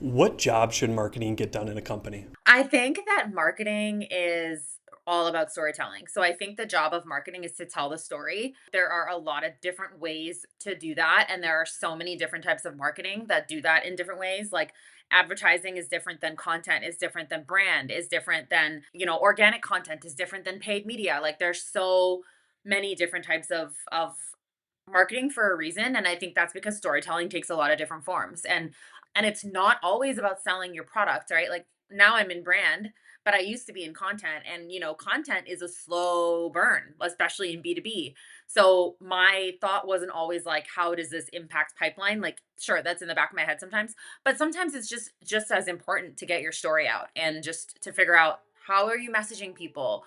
What job should marketing get done in a company? I think that marketing is all about storytelling. So I think the job of marketing is to tell the story. There are a lot of different ways to do that. And there are so many different types of marketing that do that in different ways. Like advertising is different than content, is different than brand, is different than, organic content is different than paid media. Like there's so many different types of marketing for a reason. And I think that's because storytelling takes a lot of different forms. And it's not always about selling your product, right? Like now I'm in brand, but I used to be in content, and content is a slow burn, especially in B2B. So my thought wasn't always like, how does this impact pipeline? Like sure, that's in the back of my head sometimes, but sometimes it's just as important to get your story out and just to figure out how are you messaging people?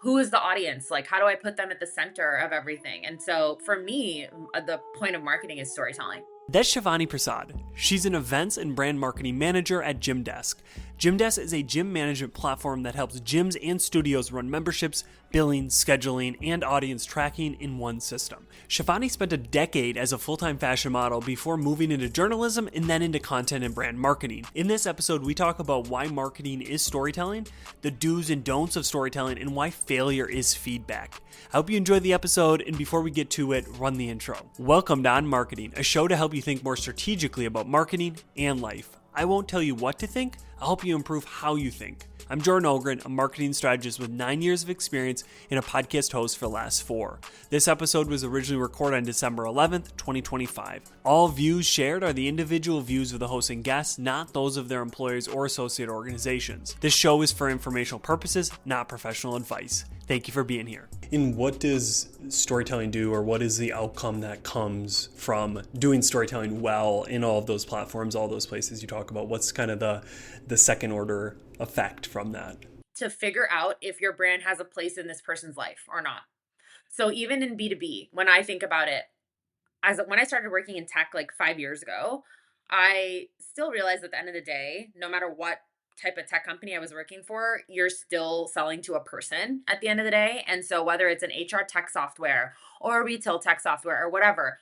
Who is the audience? Like how do I put them at the center of everything? And so for me, the point of marketing is storytelling. That's Shivani Persad. She's an events and brand marketing manager at Gymdesk. Gymdesk is a gym management platform that helps gyms and studios run memberships, billing, scheduling, and audience tracking in one system. Shivani spent a decade as a full-time fashion model before moving into journalism and then into content and brand marketing. In this episode, we talk about why marketing is storytelling, the do's and don'ts of storytelling, and why failure is feedback. I hope you enjoyed the episode, and before we get to it, run the intro. Welcome to On Marketing, a show to help you think more strategically about marketing and life. I won't tell you what to think, I'll help you improve how you think. I'm Jordan Ogren, a marketing strategist with 9 years of experience and a podcast host for the last 4. This episode was originally recorded on December 11th, 2025. All views shared are the individual views of the host and guests, not those of their employers or associate organizations. This show is for informational purposes, not professional advice. Thank you for being here. And what does storytelling do, or what is the outcome that comes from doing storytelling well in all of those platforms, all those places you talk about? What's kind of the second order effect from that? To figure out if your brand has a place in this person's life or not. So even in B2B, when I think about it, when I started working in tech like 5 years ago, I still realized at the end of the day, no matter what type of tech company I was working for, you're still selling to a person at the end of the day. And so whether it's an HR tech software or a retail tech software or whatever,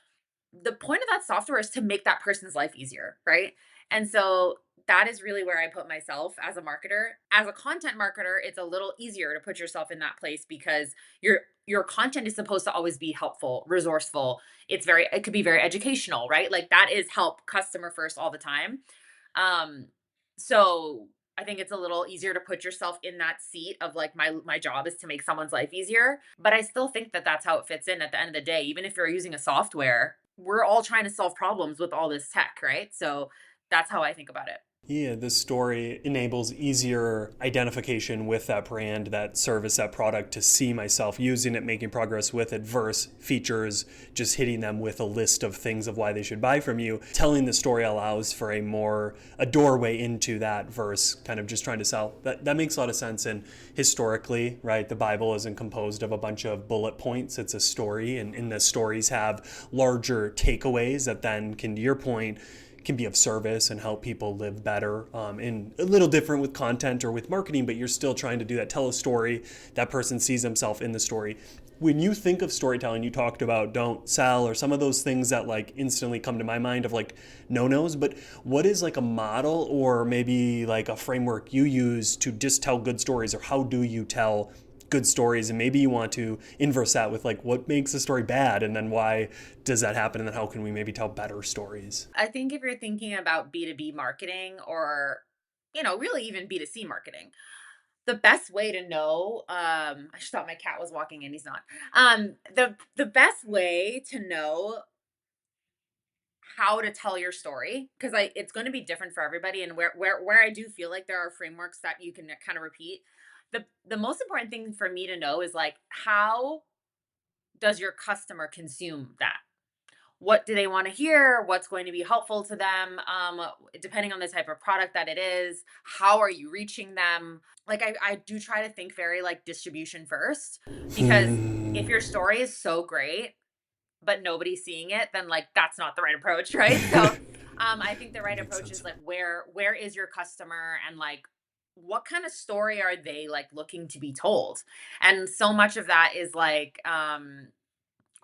the point of that software is to make that person's life easier, right? And so that is really where I put myself as a marketer. As a content marketer, it's a little easier to put yourself in that place because your content is supposed to always be helpful, resourceful. It could be very educational, right? Like that is help customer first all the time. Um so I think it's a little easier to put yourself in that seat of like my job is to make someone's life easier, but I still think that that's how it fits in at the end of the day. Even if you're using a software, we're all trying to solve problems with all this tech, right? So that's how I think about it. Yeah, this story enables easier identification with that brand, that service, that product, to see myself using it, making progress with it, versus features, just hitting them with a list of things of why they should buy from you. Telling the story allows for a doorway into that versus kind of just trying to sell. That makes a lot of sense. And historically, right, the Bible isn't composed of a bunch of bullet points. It's a story, and the stories have larger takeaways that then can, to your point, can be of service and help people live better. And a little different with content or with marketing, but you're still trying to do that. Tell a story. That person sees himself in the story. When you think of storytelling, you talked about don't sell or some of those things that like instantly come to my mind of like no-nos, but what is like a model or maybe like a framework you use to just tell good stories, or how do you tell good stories? And maybe you want to inverse that with like what makes a story bad, and then why does that happen, and then how can we maybe tell better stories? I think if you're thinking about B2B marketing or really even B2C marketing, the best way to know, I just thought my cat was walking in, he's not. The best way to know how to tell your story, because I it's going to be different for everybody, and where I do feel like there are frameworks that you can kind of repeat. The most important thing for me to know is like, how does your customer consume that? What do they want to hear? What's going to be helpful to them? Depending on the type of product that it is, how are you reaching them? Like I do try to think very like distribution first, because if your story is so great but nobody's seeing it, then like that's not the right approach, right? So I think the right Makes approach sense. is like, where is your customer, and like what kind of story are they like looking to be told? And so much of that is like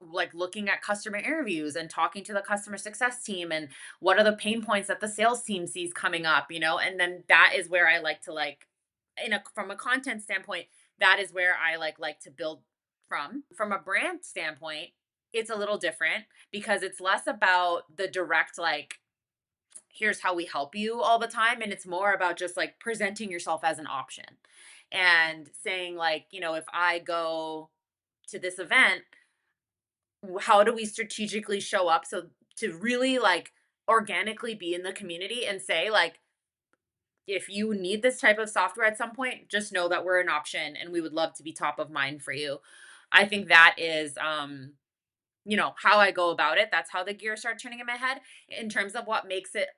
like looking at customer interviews and talking to the customer success team and what are the pain points that the sales team sees coming up, and then that is where I like to like in a from a content standpoint, that is where I like to build from a brand standpoint. It's a little different because it's less about the direct like here's how we help you all the time, and it's more about just like presenting yourself as an option and saying like, if I go to this event, how do we strategically show up so to really like organically be in the community and say like, if you need this type of software at some point, just know that we're an option and we would love to be top of mind for you. I think that is how I go about it. That's how the gears start turning in my head. In terms of what makes it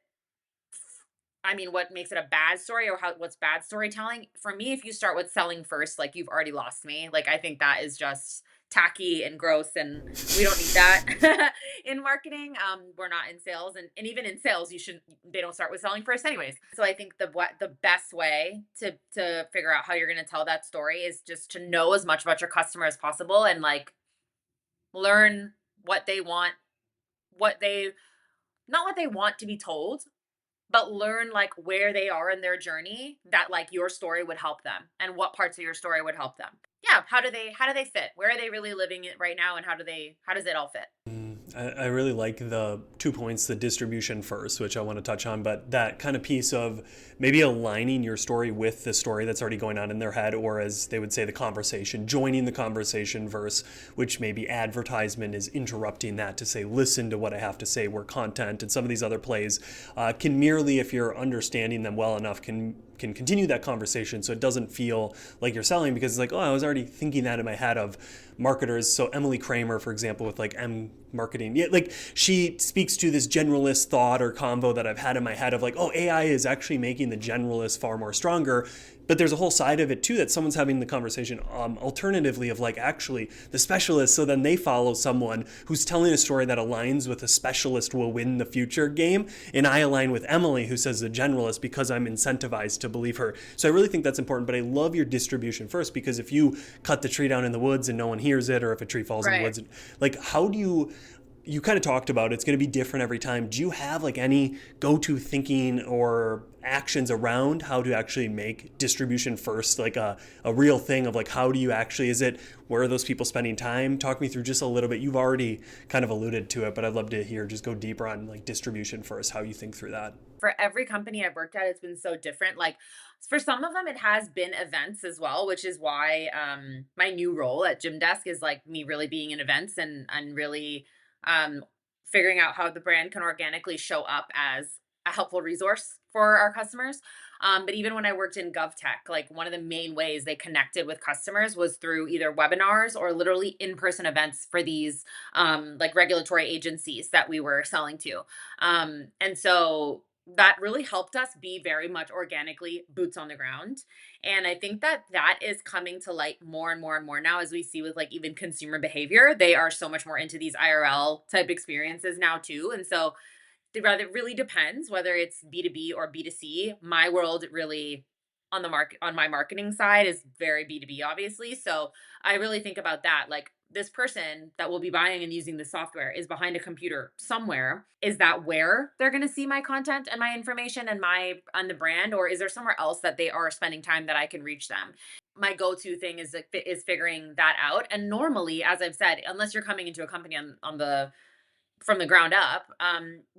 a bad story or what's bad storytelling? For me, if you start with selling first, like you've already lost me. Like I think that is just tacky and gross and we don't need that in marketing. We're not in sales, and even in sales, they don't start with selling first anyways. So I think the best way to figure out how you're gonna tell that story is just to know as much about your customer as possible and like learn what they want, what they not what they want to be told, but learn like where they are in their journey that like your story would help them and what parts of your story would help them. Yeah, how do they fit? Where are they really living it right now and how does it all fit? I really like the 2 points, the distribution first, which I want to touch on, but that kind of piece of maybe aligning your story with the story that's already going on in their head, or as they would say, the conversation, joining the conversation verse, which maybe advertisement is interrupting that to say, listen to what I have to say, where content and some of these other plays can merely, if you're understanding them well enough, can continue that conversation so it doesn't feel like you're selling because it's like, oh, I was already thinking that in my head of marketers. So Emily Kramer, for example, with like M marketing, yeah, like she speaks to this generalist thought or convo that I've had in my head of like, oh, AI is actually making the generalist far more stronger. But there's a whole side of it too that someone's having the conversation alternatively of like actually the specialist. So then they follow someone who's telling a story that aligns with a specialist will win the future game. And I align with Emily who says the generalist because I'm incentivized to believe her. So I really think that's important. But I love your distribution first because if you cut the tree down in the woods and no one hears it, or if a tree falls in the Right. woods, like how do you kind of talked about it's going to be different every time. Do you have like any go-to thinking or actions around how to actually make distribution first like a real thing of like how do you actually, is it, where are those people spending time? Talk me through just a little bit. You've already kind of alluded to it, but I'd love to hear, just go deeper on like distribution first, how you think through that. For every company I've worked at, it's been so different. Like for some of them, it has been events as well, which is why my new role at Gymdesk is like me really being in events and really um, figuring out how the brand can organically show up as a helpful resource for our customers. But even when I worked in GovTech, like one of the main ways they connected with customers was through either webinars or literally in-person events for these like regulatory agencies that we were selling to. And so that really helped us be very much organically boots on the ground. And I think that that is coming to light more and more and more now as we see with like even consumer behavior. They are so much more into these IRL type experiences now too. And so it really depends whether it's B2B or B2C. My world really on my marketing side is very B2B, obviously. So I really think about that. Like this person that will be buying and using the software is behind a computer somewhere. Is that where they're going to see my content and my information and my on the brand, or is there somewhere else that they are spending time that I can reach them? My go-to thing is figuring that out. And normally, as I've said, unless you're coming into a company on the from the ground up,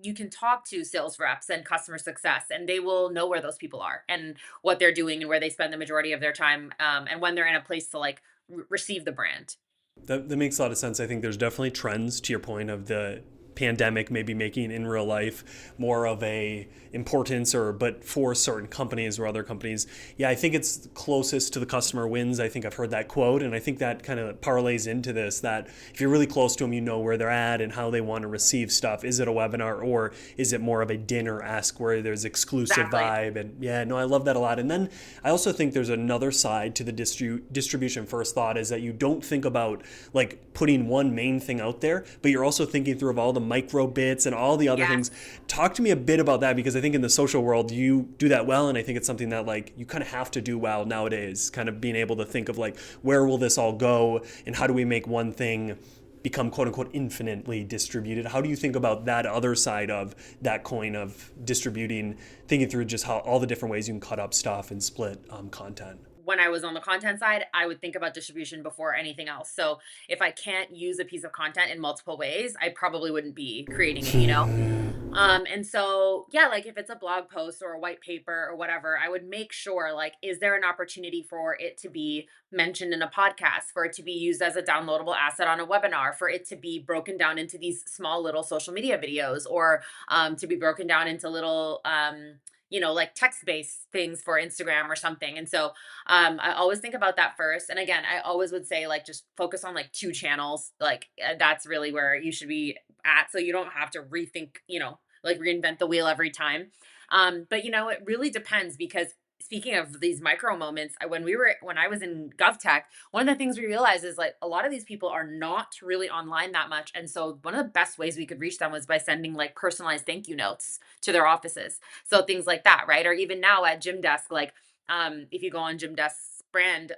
you can talk to sales reps and customer success, and they will know where those people are and what they're doing and where they spend the majority of their time, and when they're in a place to like receive the brand. That makes a lot of sense. I think there's definitely trends to your point of the pandemic maybe making in real life more of a importance, or but for certain companies or other companies, yeah, I think it's closest to the customer wins. I think I've heard that quote, and I think that kind of parlays into this, that if you're really close to them, you know where they're at and how they want to receive stuff. Is it a webinar or is it more of a dinner-esque where there's exclusive Exactly. vibe? And yeah, no, I love that a lot. And then I also think there's another side to the distribution first thought, is that you don't think about like putting one main thing out there, but you're also thinking through of all the micro bits and all the other Yes. things. Talk to me a bit about that, because I think in the social world you do that well, and I think it's something that like you kind of have to do well nowadays, kind of being able to think of like where will this all go and how do we make one thing become quote unquote infinitely distributed. How do you think about that other side of that coin of distributing, thinking through just how all the different ways you can cut up stuff and split content? When I was on the content side, I would think about distribution before anything else. So if I can't use a piece of content in multiple ways, I probably wouldn't be creating it, you know? And so, yeah, like if it's a blog post or a white paper or whatever, I would make sure, like, is there an opportunity for it to be mentioned in a podcast, for it to be used as a downloadable asset on a webinar, for it to be broken down into these small little social media videos, or to be broken down into little, like text based things for Instagram or something. And so I always think about that first. And again, I always would say, like, just focus on like two channels. Like, that's really where you should be at. So you don't have to rethink, like reinvent the wheel every time. But it really depends, because speaking of these micro moments, when I was in GovTech, one of the things we realized is like a lot of these people are not really online that much. And so one of the best ways we could reach them was by sending like personalized thank you notes to their offices. So things like that, right? Or even now at Gymdesk, like if you go on Gymdesk's brand,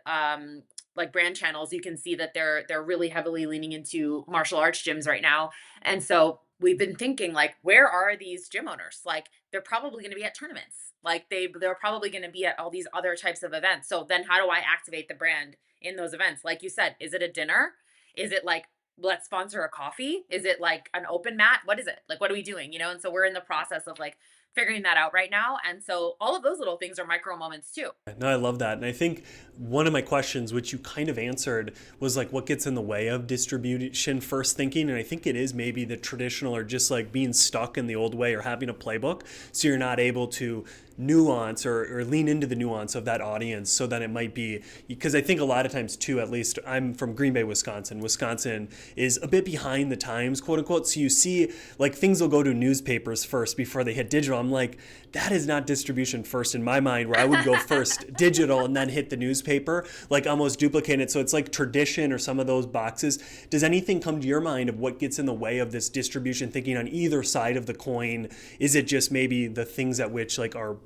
like brand channels, you can see that they're really heavily leaning into martial arts gyms right now. And so we've been thinking, like, where are these gym owners? Like, they're probably going to be at tournaments. Like, they're probably going to be at all these other types of events. So then how do I activate the brand in those events? Like you said, is it a dinner? Is it like, let's sponsor a coffee? Is it like an open mat? What is it? Like, what are we doing? And so we're in the process of like figuring that out right now. And so all of those little things are micro moments too. No, I love that. And I think one of my questions, which you kind of answered, was like what gets in the way of distribution first thinking. And I think it is maybe the traditional, or just like being stuck in the old way, or having a playbook. So you're not able to nuance or lean into the nuance of that audience. So then it might be, because I think a lot of times too, at least I'm from Green Bay, Wisconsin. Wisconsin is a bit behind the times, quote unquote. So you see like things will go to newspapers first before they hit digital. I'm like, that is not distribution first in my mind, where I would go first digital and then hit the newspaper, like almost duplicate it. So it's like tradition or some of those boxes. Does anything come to your mind of what gets in the way of this distribution thinking on either side of the coin? Is it just maybe the things at which like our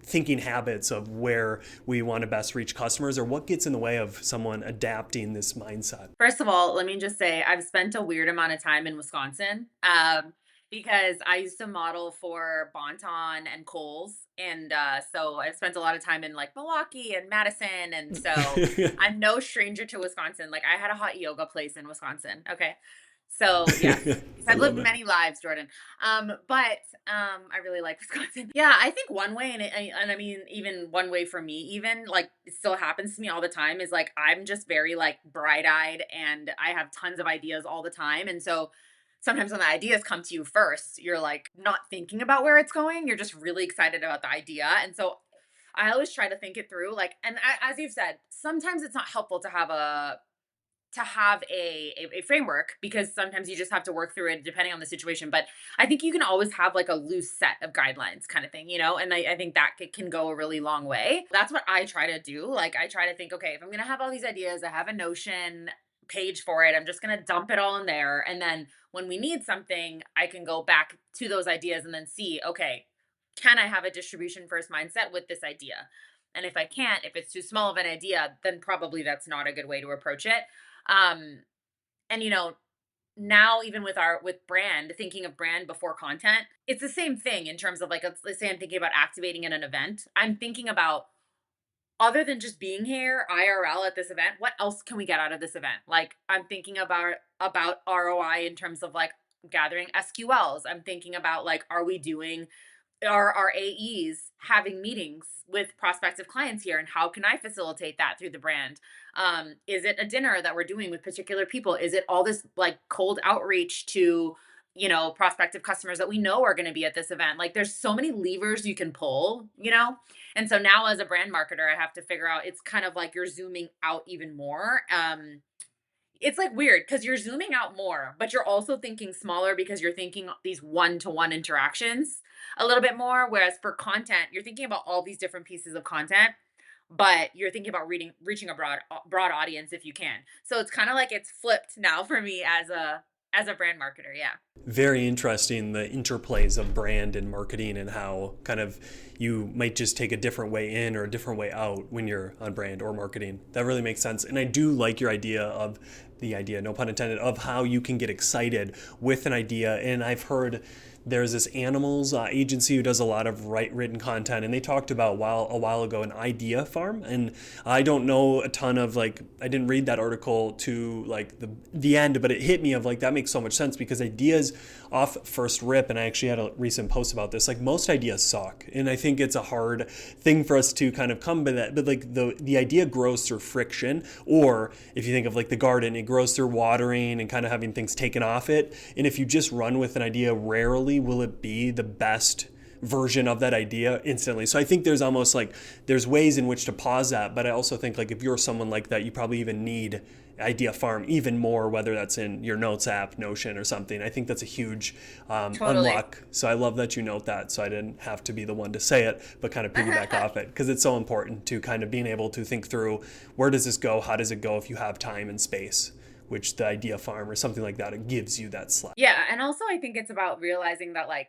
thinking habits of where we want to best reach customers, or what gets in the way of someone adapting this mindset? First of all, let me just say I've spent a weird amount of time in Wisconsin, because I used to model for Bonton and Kohl's. And so I've spent a lot of time in like Milwaukee and Madison. And so I'm no stranger to Wisconsin. Like, I had a hot yoga place in Wisconsin. Okay. So yes, I I've love lived it. many lives, Jordan. But I really like Wisconsin. Yeah, I think one way, and I mean, even one way for me, even like it still happens to me all the time, is like I'm just very like bright eyed, and I have tons of ideas all the time. And so sometimes when the ideas come to you first, you're like not thinking about where it's going. You're just really excited about the idea. And so I always try to think it through. Like, and as you've said, sometimes it's not helpful to have a framework, because sometimes you just have to work through it depending on the situation. But I think you can always have like a loose set of guidelines kind of thing, and I think that can go a really long way. That's what I try to do. Like, I try to think, okay, if I'm going to have all these ideas, I have a Notion page for it, I'm just going to dump it all in there. And then when we need something, I can go back to those ideas and then see, okay, can I have a distribution first mindset with this idea? And if I can't, if it's too small of an idea, then probably that's not a good way to approach it. um and now, even with brand, thinking of brand before content, it's the same thing in terms of like, let's say I'm thinking about activating in an event. I'm thinking about, other than just being here IRL at this event, what else can we get out of this event? Like, I'm thinking about ROI in terms of like gathering SQLs. I'm thinking about like, are we doing, are our AEs having meetings with prospective clients here, and how can I facilitate that through the brand? Is it a dinner that we're doing with particular people? Is it all this like cold outreach to, prospective customers that we know are going to be at this event? Like, there's so many levers you can pull. And so now as a brand marketer, I have to figure out, it's kind of like you're zooming out even more. It's like weird because you're zooming out more, but you're also thinking smaller because you're thinking these one-to-one interactions a little bit more. Whereas for content, you're thinking about all these different pieces of content, but you're thinking about reaching a broad audience if you can. So it's kind of like it's flipped now for me as as a brand marketer. Yeah. Very interesting, the interplays of brand and marketing and how kind of you might just take a different way in or a different way out when you're on brand or marketing. That really makes sense. And I do like your idea of the idea, no pun intended, of how you can get excited with an idea. And I've heard there's this animals agency who does a lot of written content, and they talked about a while ago an idea farm. And I don't know a ton of like, I didn't read that article to like the end, but it hit me of like that makes so much sense because ideas off first rip, and I actually had a recent post about this, like most ideas suck, and I think it's a hard thing for us to kind of come by that. But like the idea grows through friction, or if you think of like the garden, it grows through watering and kind of having things taken off it. And if you just run with an idea, rarely will it be the best version of that idea instantly. So I think there's almost like there's ways in which to pause that, but I also think like if you're someone like that, you probably even need idea farm even more, whether that's in your notes app, Notion, or something. I think that's a huge Totally. unlock. So I love that you note that, so I didn't have to be the one to say it, but kind of piggyback off it, because it's so important to kind of being able to think through, where does this go, how does it go, if you have time and space, which the idea farm or something like that, it gives you that slack. Yeah, and also I think it's about realizing that like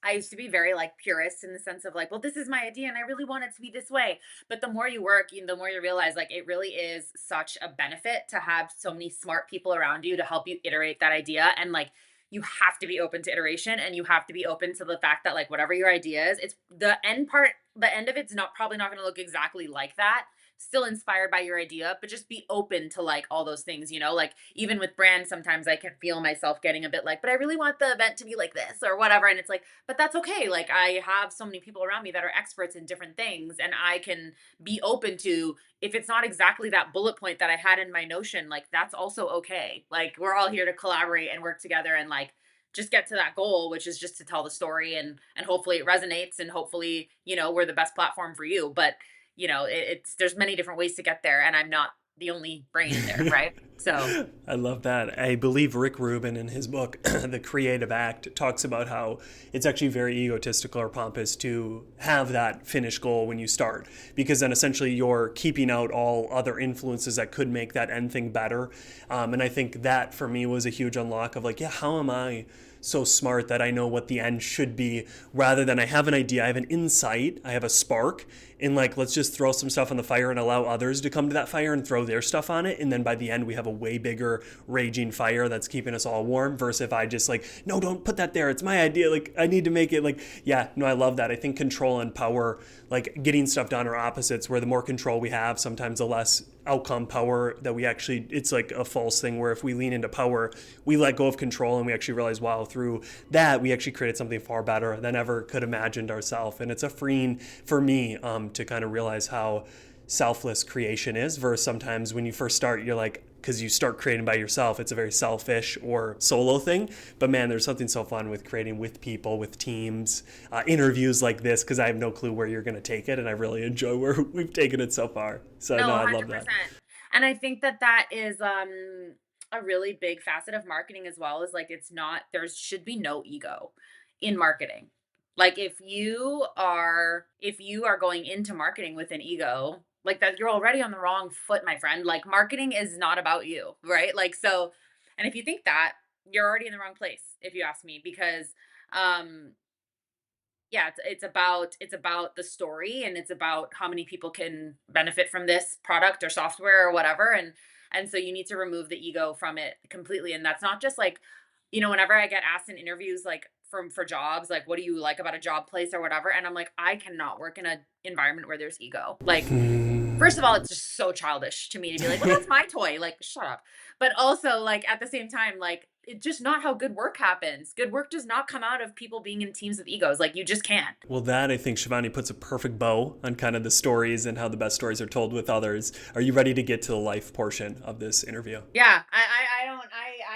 I used to be very like purist in the sense of like, well, this is my idea and I really want it to be this way. But the more you work, the more you realize like it really is such a benefit to have so many smart people around you to help you iterate that idea. And like you have to be open to iteration, and you have to be open to the fact that like whatever your idea is, it's the end part, the end of it's not probably not going to look exactly like that. Still inspired by your idea, but just be open to like all those things, like even with brands, sometimes I can feel myself getting a bit like, but I really want the event to be like this or whatever. And it's like, but that's okay. Like I have so many people around me that are experts in different things, and I can be open to, if it's not exactly that bullet point that I had in my Notion, like that's also okay. Like we're all here to collaborate and work together and like just get to that goal, which is just to tell the story, and hopefully it resonates, and hopefully, we're the best platform for you. But it's there's many different ways to get there, and I'm not the only brain in there, right? So I love that. I believe Rick Rubin in his book, The Creative Act, talks about how it's actually very egotistical or pompous to have that finished goal when you start, because then essentially you're keeping out all other influences that could make that end thing better. And I think that for me was a huge unlock of like, yeah, how am I so smart that I know what the end should be, rather than I have an idea, I have an insight, I have a spark, and like let's just throw some stuff on the fire and allow others to come to that fire and throw their stuff on it, and then by the end we have a way bigger raging fire that's keeping us all warm, versus if I just like, no, don't put that there, it's my idea, like I need to make it, like, yeah, no, I love that. I think control and power, like getting stuff done, are opposites, where the more control we have, sometimes the less outcome power that we actually, it's like a false thing where if we lean into power, we let go of control and we actually realize, wow, through that we actually created something far better than ever could imagined ourselves. And it's a freeing for me to kind of realize how selfless creation is, versus sometimes when you first start, you're like, because you start creating by yourself, it's a very selfish or solo thing. But man, there's something so fun with creating with people, with teams, interviews like this, because I have no clue where you're going to take it, and I really enjoy where we've taken it so far. So no, no, I love that. 100%. And I think that that is a really big facet of marketing as well, is like it's not, there should be no ego in marketing. Like if you are going into marketing with an ego, like that, you're already on the wrong foot, my friend. Like marketing is not about you, right? Like so, and if you think that, you're already in the wrong place, if you ask me, because um yeah, it's about the story, and it's about how many people can benefit from this product or software or whatever. And so you need to remove the ego from it completely. And that's not just like, whenever I get asked in interviews, like for jobs, like what do you like about a job place or whatever, and I'm like, I cannot work in an environment where there's ego. Like, first of all, it's just so childish to me to be like, well, that's my toy. Like, shut up. But also, like, at the same time, like, it's just not how good work happens. Good work does not come out of people being in teams with egos. Like, you just can't. Well, that I think Shivani puts a perfect bow on kind of the stories and how the best stories are told with others. Are you ready to get to the life portion of this interview? Yeah, I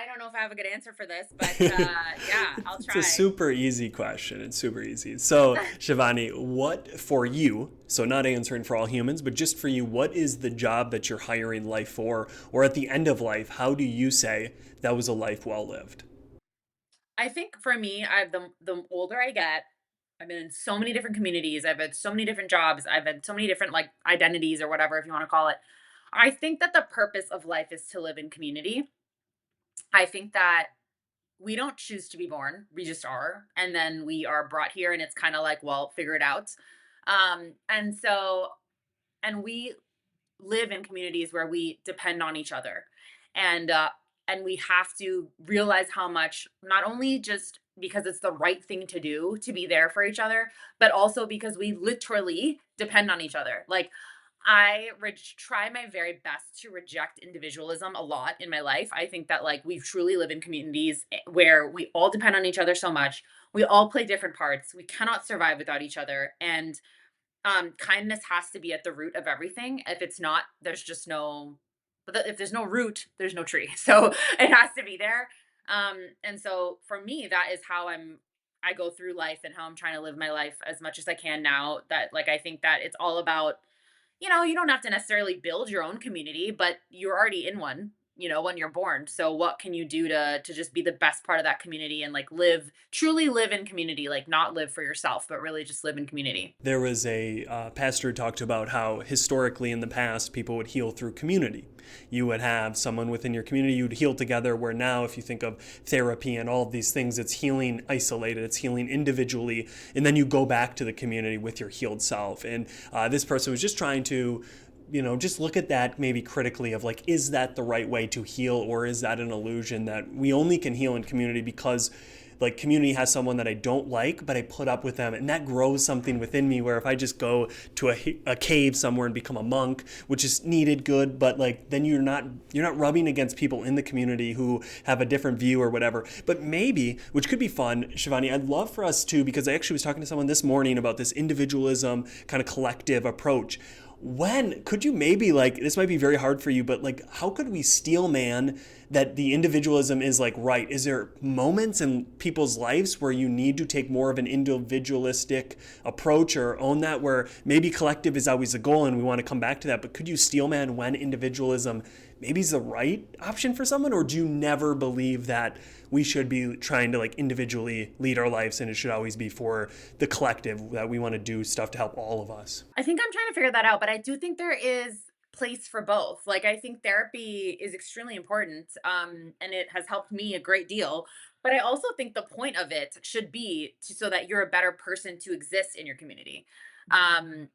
don't know if I have a good answer for this, but yeah, I'll It's a try. super easy question. It's super easy. So, Shivani, what for you, so not answering for all humans, but just for you, what is the job that you're hiring life for? Or at the end of life, how do you say that was a life well lived? I think for me, I've the older I get, I've been in so many different communities. I've had so many different jobs. I've had so many different like identities or whatever, if you want to call it. I think that the purpose of life is to live in community. I think that we don't choose to be born. We just are. And then we are brought here and it's kind of like, well, figure it out. And so, and we live in communities where we depend on each other. And, uh, and we have to realize how much, not only just because it's the right thing to do to be there for each other, but also because we literally depend on each other. Like, try my very best to reject individualism a lot in my life. I think that like we truly live in communities where we all depend on each other so much. We all play different parts. We cannot survive without each other. And kindness has to be at the root of everything. If it's not, there's just no, if there's no root, there's no tree. So it has to be there. And so for me, that is how I go through life and how I'm trying to live my life as much as I can now. That like I think that it's all about, you don't have to necessarily build your own community, but you're already in one, when you're born. So what can you do to just be the best part of that community and like truly live in community, like not live for yourself, but really just live in community. There was a pastor who talked about how historically in the past people would heal through community. You would have someone within your community, you'd heal together, where now if you think of therapy and all of these things, it's healing isolated, it's healing individually, and then you go back to the community with your healed self. And this person was just trying to just look at that maybe critically of like, is that the right way to heal, or is that an illusion that we only can heal in community because like community has someone that I don't like, but I put up with them, and that grows something within me where if I just go to a cave somewhere and become a monk, which is needed, good, but like then you're not rubbing against people in the community who have a different view or whatever. But maybe, which could be fun, Shivani, I'd love for us to, because I actually was talking to someone this morning about this individualism kind of collective approach. When could you maybe, like, this might be very hard for you, but like how could we steel man that the individualism is like right? Is there moments in people's lives where you need to take more of an individualistic approach or own that, where maybe collective is always the goal and we want to come back to that, but could you steel man when individualism maybe is the right option for someone? Or do you never believe that we should be trying to like individually lead our lives and it should always be for the collective, that we want to do stuff to help all of us? I think I'm trying to figure that out, but I do think there is place for both. Like I think therapy is extremely important, and it has helped me a great deal. But I also think the point of it should be so that you're a better person to exist in your community. Um,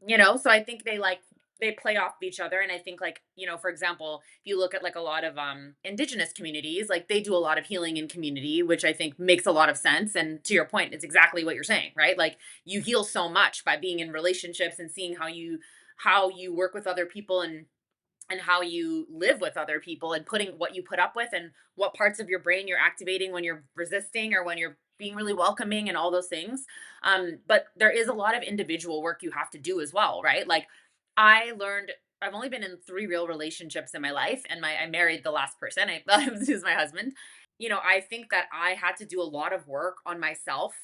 so I think they play off each other, and I think like for example, if you look at like a lot of indigenous communities, like they do a lot of healing in community, which I think makes a lot of sense. And to your point, it's exactly what you're saying, right? Like you heal so much by being in relationships and seeing how you work with other people, and how you live with other people, and putting what you put up with and what parts of your brain you're activating when you're resisting or when you're being really welcoming and all those things. But there is a lot of individual work you have to do as well, right? Like I learned I've only been in 3 real relationships in my life, and I married the last person, who's my husband. I think that I had to do a lot of work on myself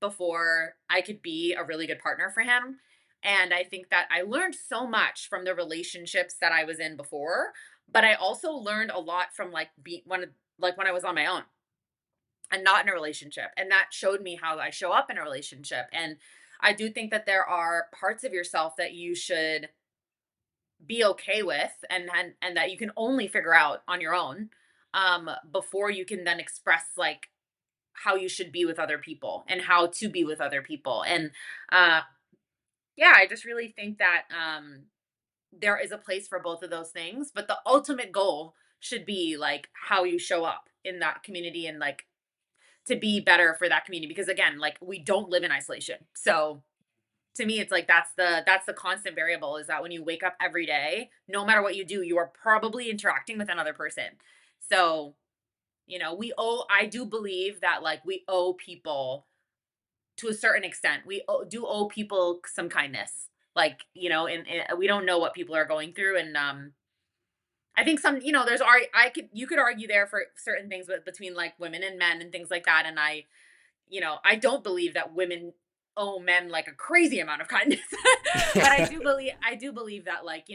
before I could be a really good partner for him. And I think that I learned so much from the relationships that I was in before, but I also learned a lot from like when I was on my own and not in a relationship. And that showed me how I show up in a relationship. And I do think that there are parts of yourself that you should be okay with, and that you can only figure out on your own, before you can then express like how you should be with other people and how to be with other people. And uh yeah, I just really think that there is a place for both of those things, but the ultimate goal should be like how you show up in that community, and like to be better for that community, because again, like we don't live in isolation. So to me it's like that's the constant variable, is that when you wake up every day, no matter what you do, you are probably interacting with another person. So I do believe that like we owe people, to a certain extent, do owe people some kindness. Like, and we don't know what people are going through. And I think there's you could argue there for certain things between like women and men and things like that. And I don't believe that women owe men like a crazy amount of kindness. But I do believe that like,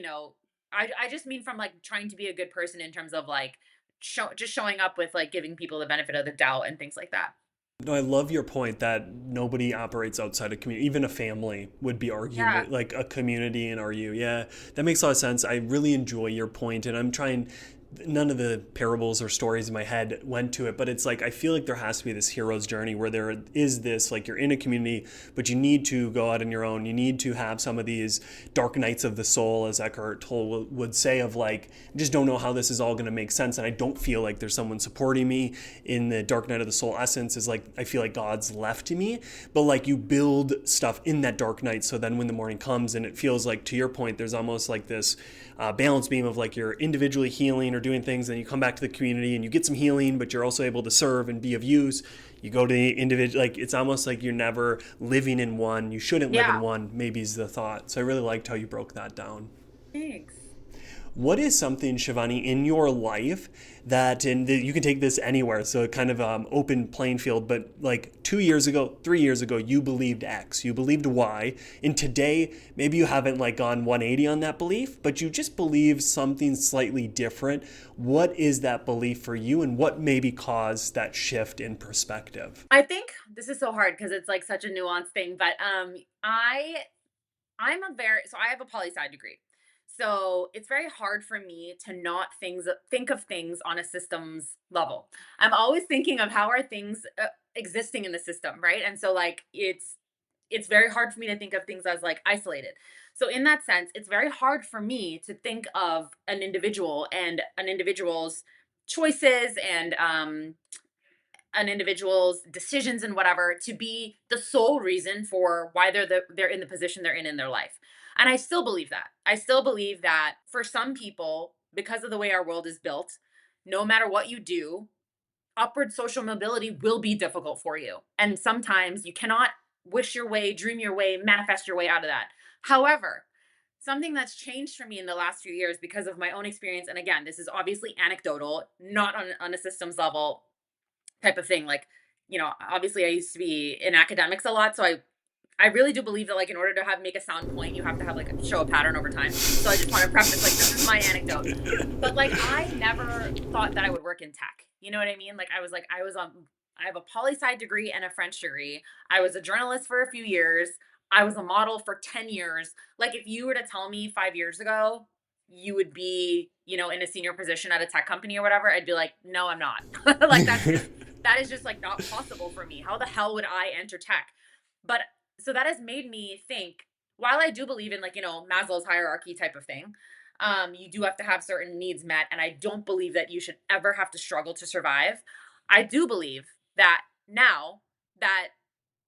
I just mean from like trying to be a good person in terms of like just showing up with like giving people the benefit of the doubt and things like that. No, I love your point that nobody operates outside a community. Even a family would be Yeah. arguing, like a community and argue. Yeah, that makes a lot of sense. I really enjoy your point, and I'm trying none of the parables or stories in my head went to it, but it's like I feel like there has to be this hero's journey where there is this, like, you're in a community, but you need to go out on your own. You need to have some of these dark nights of the soul, as Eckhart Tolle would say, of like, I just don't know how this is all going to make sense, and I don't feel like there's someone supporting me in the dark night of the soul. Essence is like, I feel like God's left to me, but like you build stuff in that dark night, so then when the morning comes, and it feels like, to your point, there's almost like this balance beam of like you're individually healing or doing things, and you come back to the community and you get some healing, but you're also able to serve and be of use. You go to the individual, like it's almost like you're never living in one. You shouldn't live in Yeah. one, maybe is the thought. So I really liked how you broke that down. Thanks. What is something, Shivani, in your life that, and you can take this anywhere, so kind of open playing field, but like 2 years ago, 3 years ago, you believed X, you believed Y, and today, maybe you haven't like gone 180 on that belief, but you just believe something slightly different. What is that belief for you, and what maybe caused that shift in perspective? I think this is so hard because it's like such a nuanced thing, but I I have a poli-sci degree. So it's very hard for me to not think of things on a systems level. I'm always thinking of how are things existing in the system, right? And so like it's very hard for me to think of things as like isolated. So in that sense, it's very hard for me to think of an individual and an individual's choices and an individual's decisions and whatever to be the sole reason for why they're in the position they're in their life. And I still believe that. I still believe that for some people, because of the way our world is built, no matter what you do, upward social mobility will be difficult for you. And sometimes you cannot wish your way, dream your way, manifest your way out of that. However, something that's changed for me in the last few years because of my own experience, and again, this is obviously anecdotal, not on a systems level type of thing. Like, obviously I used to be in academics a lot, so I really do believe that like in order to have make a sound point, you have to have like show a pattern over time. So I just want to preface like this is my anecdote. But like I never thought that I would work in tech. You know what I mean? Like I have a poli-sci degree and a French degree. I was a journalist for a few years. I was a model for 10 years. Like if you were to tell me 5 years ago you would be, in a senior position at a tech company or whatever, I'd be like, no, I'm not. Like that is just like not possible for me. How the hell would I enter tech? But so that has made me think, while I do believe in like, Maslow's hierarchy type of thing, you do have to have certain needs met. And I don't believe that you should ever have to struggle to survive. I do believe that now that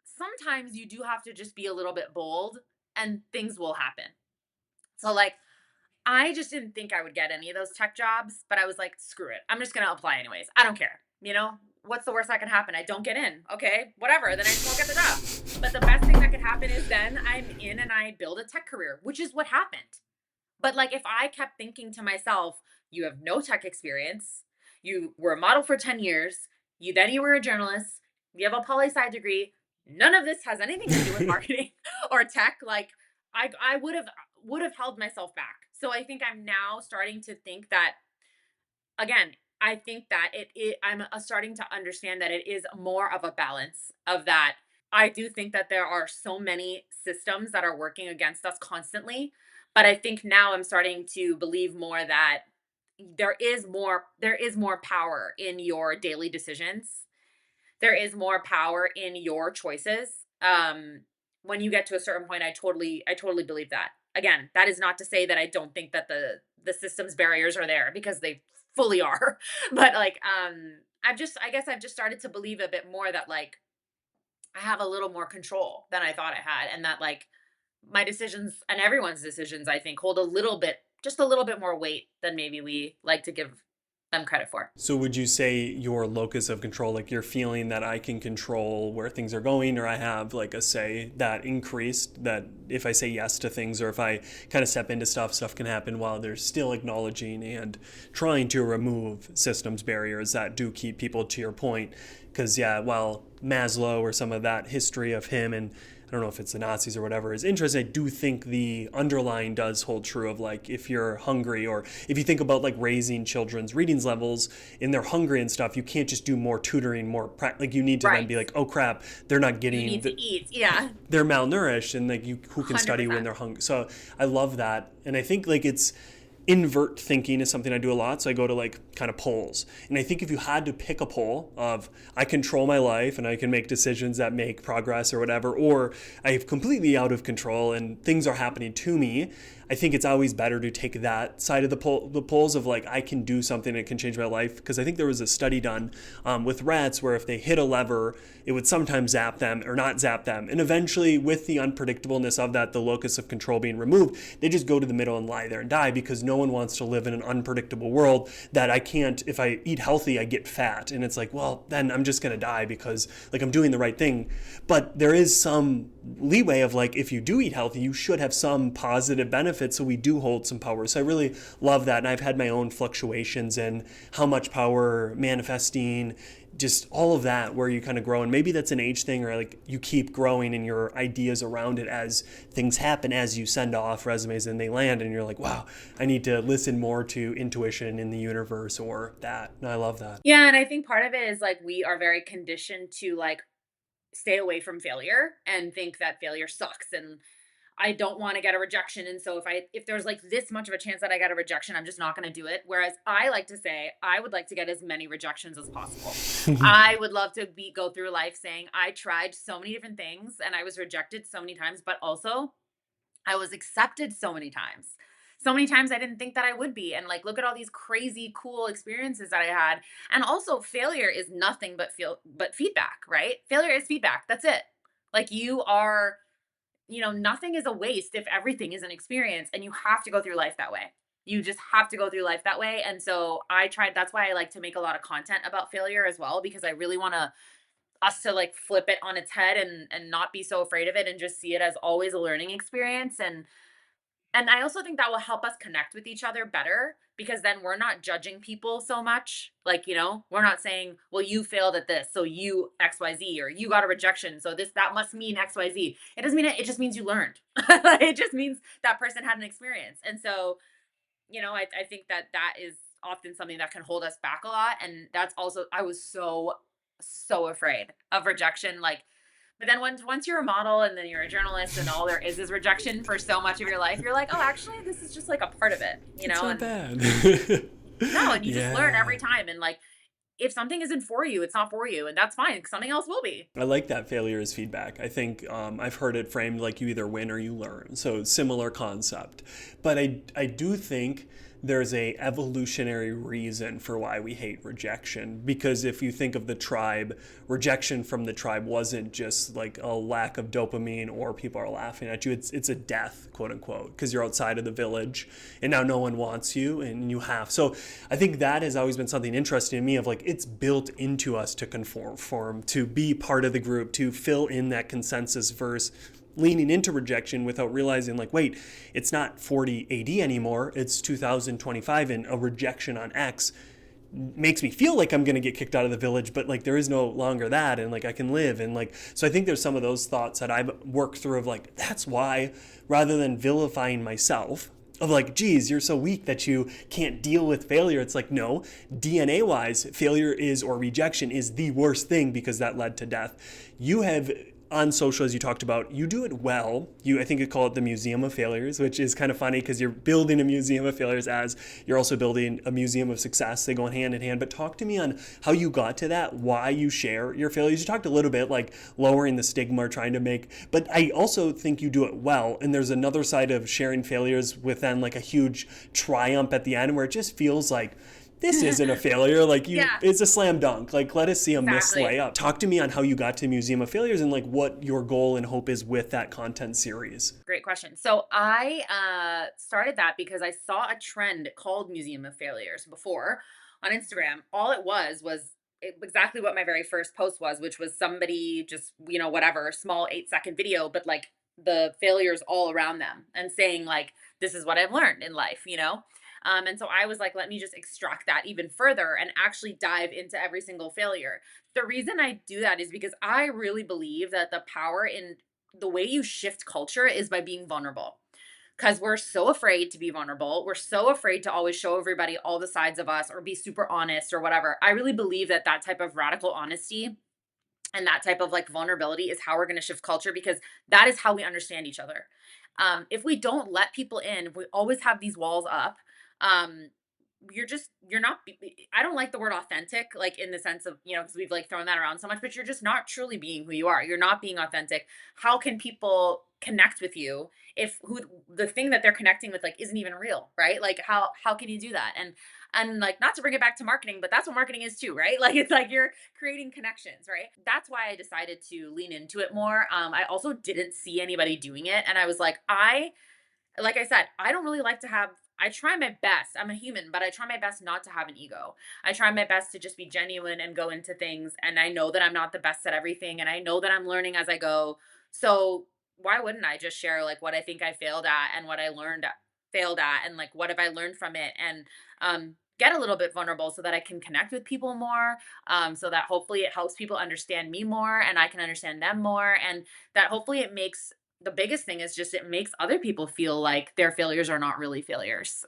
sometimes you do have to just be a little bit bold and things will happen. So like I just didn't think I would get any of those tech jobs, but I was like, screw it. I'm just going to apply anyways. I don't care. What's the worst that can happen? I don't get in. Okay, whatever. Then I just won't get the job. But the best thing that could happen is then I'm in and I build a tech career, which is what happened. But like if I kept thinking to myself, you have no tech experience, you were a model for 10 years, you were a journalist, you have a poli-sci degree, none of this has anything to do with marketing or tech, like I would have held myself back. So I think I'm now starting to think that again, I think that I'm starting to understand that it is more of a balance of that. I do think that there are so many systems that are working against us constantly, but I think now I'm starting to believe more that there is more power in your daily decisions. There is more power in your choices. When you get to a certain point, I totally believe that. Again, that is not to say that I don't think that the systems barriers are there because they fully are. But like, I guess I've just started to believe a bit more that like I have a little more control than I thought I had, and that like my decisions and everyone's decisions, I think, hold just a little bit more weight than maybe we like to give them credit for. So would you say your locus of control, like you're feeling that I can control where things are going, or I have like a say that increased, that if I say yes to things or if I kind of step into stuff can happen, while there's still acknowledging and trying to remove systems barriers that do keep people, to your point? Because yeah, while Maslow or some of that history of him, and I don't know if it's the Nazis or whatever, is interesting, I do think the underlying does hold true of like if you're hungry, or if you think about like raising children's readings levels and they're hungry and stuff, you can't just do more tutoring, like you need to then Right. be like, oh crap, they're not You getting need to eat. Yeah. they're malnourished, and like who can study when 100%. they're hungry. So I love that, and I think like it's invert thinking is something I do a lot. So I go to like kind of polls. And I think if you had to pick a poll of I control my life and I can make decisions that make progress or whatever, or I'm completely out of control and things are happening to me, I think it's always better to take that side of the polls of like I can do something that can change my life. Because I think there was a study done with rats where if they hit a lever, it would sometimes zap them or not zap them. And eventually, with the unpredictableness of that, the locus of control being removed, they just go to the middle and lie there and die because no one wants to live in an unpredictable world that I can't, if I eat healthy, I get fat. And it's like, well, then I'm just going to die because like I'm doing the right thing. But there is some leeway of like, if you do eat healthy, you should have some positive benefits. So we do hold some power. So I really love that. And I've had my own fluctuations in how much power manifesting, just all of that where you kind of grow. And maybe that's an age thing or like you keep growing in your ideas around it as things happen, as you send off resumes and they land and you're like, wow, I need to listen more to intuition in the universe or that. And I love that. Yeah, and I think part of it is like we are very conditioned to like stay away from failure and think that failure sucks and I don't want to get a rejection. And so if there's like this much of a chance that I get a rejection, I'm just not going to do it. Whereas I like to say I would like to get as many rejections as possible. I would love to go through life saying I tried so many different things and I was rejected so many times, but also I was accepted so many times. So many times I didn't think that I would be. And like look at all these crazy cool experiences that I had. And also failure is nothing but feedback, right? Failure is feedback. That's it. Like you are, nothing is a waste if everything is an experience and you have to go through life that way. You just have to go through life that way. And so that's why I like to make a lot of content about failure as well, because I really want us to like flip it on its head and not be so afraid of it and just see it as always a learning experience. And I also think that will help us connect with each other better because then we're not judging people so much. Like, we're not saying, well, you failed at this, so you XYZ, or you got a rejection, so that must mean XYZ. It doesn't mean it, it just means you learned. It just means that person had an experience. And so, I think that is often something that can hold us back a lot. And that's also, I was so, so afraid of rejection. Like, but then once you're a model and then you're a journalist and all there is rejection for so much of your life, you're like, oh, actually, this is just like a part of it, It's not And bad. no, and you just learn Yeah. every time. And like, if something isn't for you, it's not for you, and that's fine. Something else will be. I like that failure is feedback. I think I've heard it framed like you either win or you learn. So similar concept. But I do think there's a evolutionary reason for why we hate rejection. Because if you think of the tribe, rejection from the tribe wasn't just like a lack of dopamine or people are laughing at you. It's a death, quote unquote, because you're outside of the village and now no one wants you and you have. So I think that has always been something interesting to me of like it's built into us to conform, to be part of the group, to fill in that consensus verse leaning into rejection without realizing like, wait, it's not 40 AD anymore, it's 2025 and a rejection on X makes me feel like I'm going to get kicked out of the village, but like there is no longer that and like I can live. And like, so I think there's some of those thoughts that I've worked through of like, that's why rather than vilifying myself, of like, geez, you're so weak that you can't deal with failure. It's like, no, DNA wise, failure is or rejection is the worst thing because that led to death. You have on social, as you talked about, you do it well. I think you call it the Museum of Failures, which is kind of funny because you're building a Museum of Failures as you're also building a Museum of Success. They go hand in hand. But talk to me on how you got to that, why you share your failures. You talked a little bit like lowering the stigma or trying to make, but I also think you do it well. And there's another side of sharing failures with then like a huge triumph at the end where it just feels like, this isn't a failure. Like Yeah, it's a slam dunk. Like let us see a missed exactly. layup. Talk to me on how you got to Museum of Failures and like what your goal and hope is with that content series. Great question. So I started that because I saw a trend called Museum of Failures before on Instagram. All it was exactly what my very first post was, which was somebody just, whatever, small 8-second video, but like the failures all around them and saying, like, this is what I've learned in life. And so I was like, let me just extract that even further and actually dive into every single failure. The reason I do that is because I really believe that the power in the way you shift culture is by being vulnerable, because we're so afraid to be vulnerable. We're so afraid to always show everybody all the sides of us or be super honest or whatever. I really believe that type of radical honesty and that type of like vulnerability is how we're going to shift culture, because that is how we understand each other. If we don't let people in, if we always have these walls up, you're not, I don't like the word authentic, like in the sense of, because we've like thrown that around so much, but you're just not truly being who you are. You're not being authentic. How can people connect with you if the thing that they're connecting with like isn't even real, right? Like how can you do that? And like, not to bring it back to marketing, but that's what marketing is too, right? Like it's like you're creating connections, right? That's why I decided to lean into it more. I also didn't see anybody doing it, and I was like I said, I don't really like to have, I try my best. I'm a human, but I try my best not to have an ego. I try my best to just be genuine and go into things. And I know that I'm not the best at everything. And I know that I'm learning as I go. So why wouldn't I just share like what I think I failed at and what I failed at, and like what have I learned from it, and get a little bit vulnerable so that I can connect with people more, so that hopefully it helps people understand me more and I can understand them more, and that hopefully it makes, the biggest thing is just it makes other people feel like their failures are not really failures.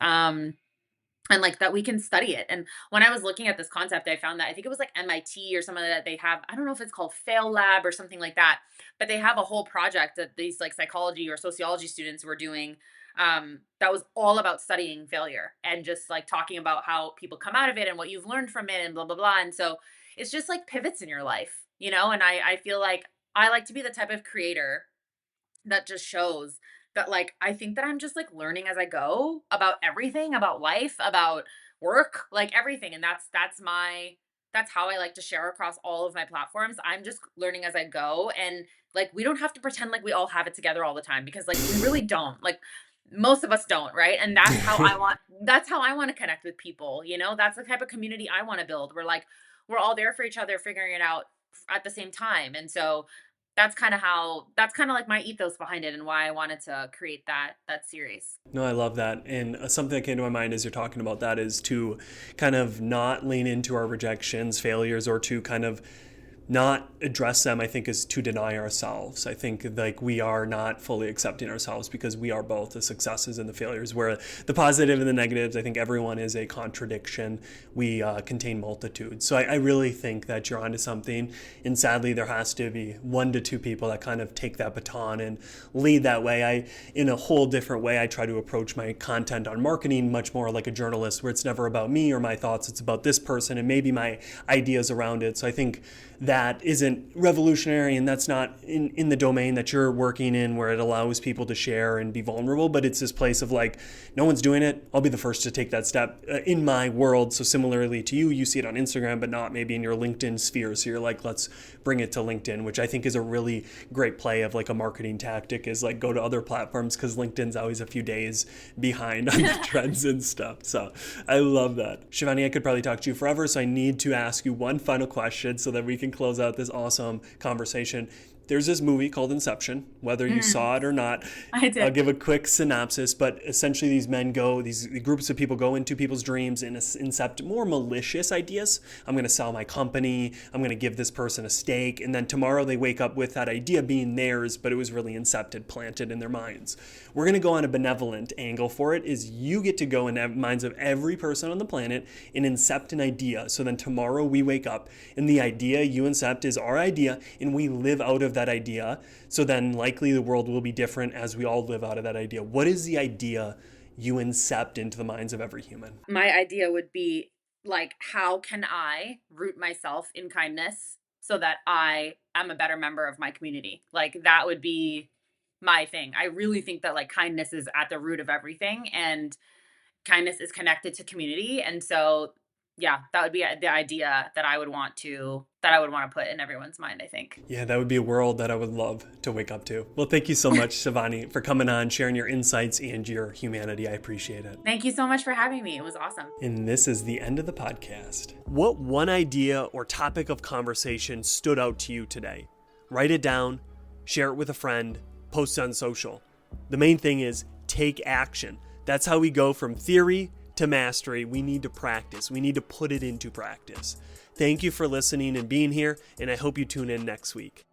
And like that we can study it. And when I was looking at this concept, I found that I think it was like MIT or something, that they have, I don't know if it's called Fail Lab or something like that, but they have a whole project that these like psychology or sociology students were doing, that was all about studying failure and just like talking about how people come out of it and what you've learned from it and blah blah blah. And so it's just like pivots in your life, and I feel like I like to be the type of creator that just shows that, like, I think that I'm just like learning as I go about everything, about life, about work, like everything. And that's how I like to share across all of my platforms. I'm just learning as I go, and like we don't have to pretend like we all have it together all the time, because like we really don't. Like most of us don't, right? And that's how I want to connect with people, That's the type of community I want to build. We're all there for each other, figuring it out at the same time. And so that's kind of like my ethos behind it, and why I wanted to create that series. No, I love that. And something that came to my mind as you're talking about that is to kind of not lean into our rejections, failures, or to kind of not address them, I think, is to deny ourselves. I think like we are not fully accepting ourselves because we are both the successes and the failures, where the positive and the negatives, I think everyone is a contradiction. We contain multitudes. So I really think that you're onto something. And sadly, there has to be 1 to 2 people that kind of take that baton and lead that way. In a whole different way, I try to approach my content on marketing much more like a journalist, where it's never about me or my thoughts. It's about this person and maybe my ideas around it. So I think that isn't revolutionary, and that's not in the domain that you're working in, where it allows people to share and be vulnerable. But it's this place of like, no one's doing it, I'll be the first to take that step in my world. So similarly to you see it on Instagram, but not maybe in your LinkedIn sphere. So you're like, let's bring it to LinkedIn, which I think is a really great play of like a marketing tactic, is like go to other platforms, because LinkedIn's always a few days behind on the trends and stuff. So I love that. Shivani, I could probably talk to you forever, so I need to ask you one final question so that we can close out this awesome conversation. There's this movie called Inception, whether you saw it or not. I did. I'll give a quick synopsis, but essentially these groups of people go into people's dreams and incept more malicious ideas. I'm going to sell my company. I'm going to give this person a stake. And then tomorrow they wake up with that idea being theirs, but it was really incepted, planted in their minds. We're going to go on a benevolent angle for it, is you get to go in the minds of every person on the planet and incept an idea. So then tomorrow we wake up and the idea you incept is our idea, and we live out of that idea. So then likely the world will be different as we all live out of that idea. What is the idea you incept into the minds of every human? My idea would be like, how can I root myself in kindness so that I am a better member of my community? Like that would be my thing. I really think that like kindness is at the root of everything, and kindness is connected to community. And so yeah, that would be the idea that I would want to put in everyone's mind, I think. Yeah, that would be a world that I would love to wake up to. Well, thank you so much, Shivani, for coming on, sharing your insights and your humanity. I appreciate it. Thank you so much for having me. It was awesome. And this is the end of the podcast. What one idea or topic of conversation stood out to you today? Write it down, share it with a friend, post it on social. The main thing is take action. That's how we go from theory to mastery. We need to practice. We need to put it into practice. Thank you for listening and being here, and I hope you tune in next week.